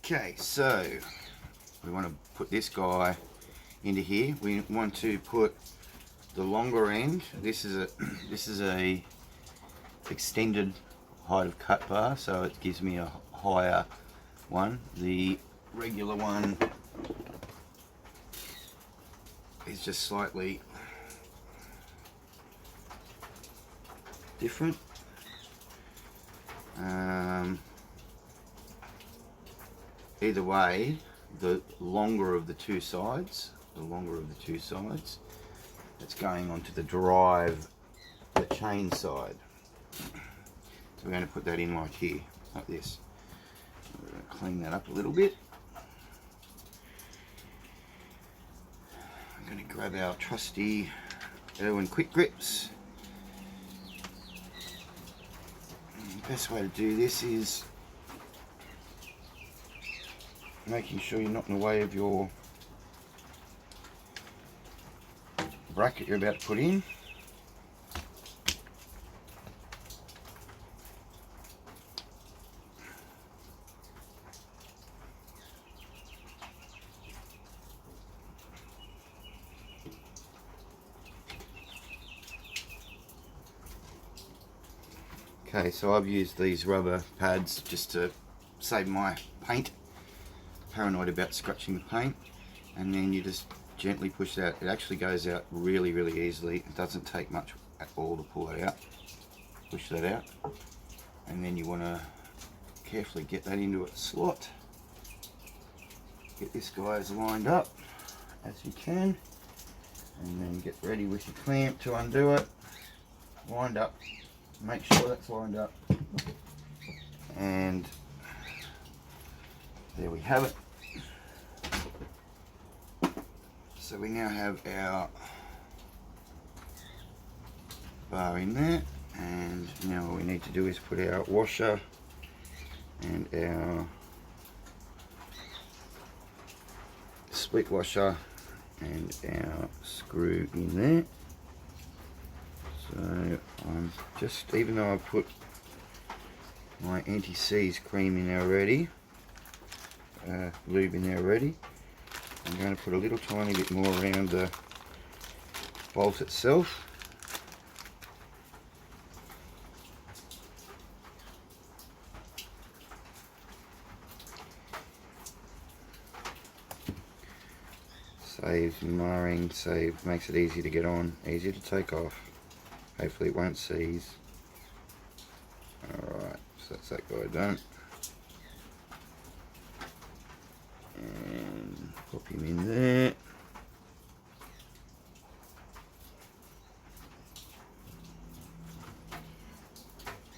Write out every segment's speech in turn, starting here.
Okay, so we want to put this guy into here. We want to put the longer end. This is a extended height of cut bar, so it gives me a higher one. The regular one is just slightly different. Either way, the longer of the two sides, it's going onto the drive, the chain side. So we're going to put that in like here, like this. We're going to clean that up a little bit. I'm going to grab our trusty Irwin quick grips. And the best way to do this is making sure you're not in the way of your bracket you're about to put in. Okay, so I've used these rubber pads just to save my paint. Paranoid about scratching the paint, and then you just gently push that. It actually goes out really easily. It doesn't take much at all to pull it out. Push that out, and then you want to carefully get that into its slot. Get this guy as lined up as you can, and then get ready with your clamp to undo it. Lined up. Make sure that's lined up, and there we have it. So we now have our bar in there, and now all we need to do is put our washer and our split washer and our screw in there. So I'm just, even though I put my anti-seize cream in there already, lube in there already, I'm going to put a little tiny bit more around the bolt itself. Saves marring, makes it easy to get on, easier to take off. Hopefully it won't seize. Alright, so that's that guy done. And pop him in there.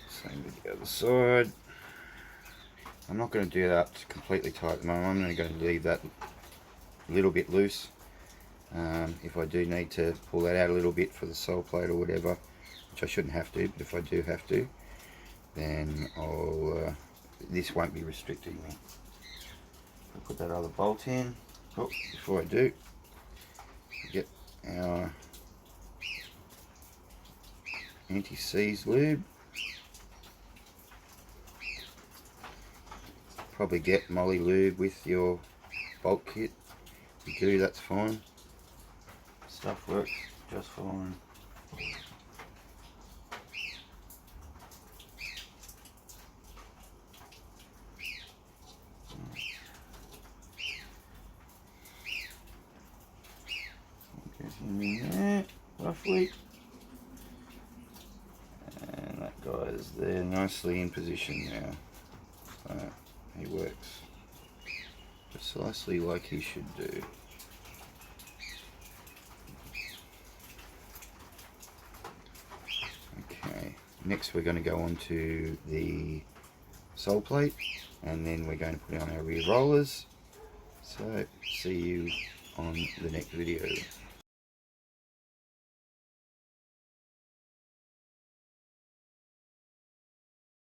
Same with the other side. I'm not going to do that completely tight at the moment. I'm going to leave that a little bit loose. If I do need to pull that out a little bit for the sole plate or whatever, which I shouldn't have to, but if I do have to, then this won't be restricting me. I'll put that other bolt in. Oh, before I do, get our anti-seize lube. Probably get Molly lube with your bolt kit. If you do, that's fine. Stuff works just fine. Get him in there, roughly. And that guy is there nicely in position now. So he works precisely like he should do. Okay, next we're going to go on to the sole plate, and then we're going to put on our rear rollers. So see you on the next video.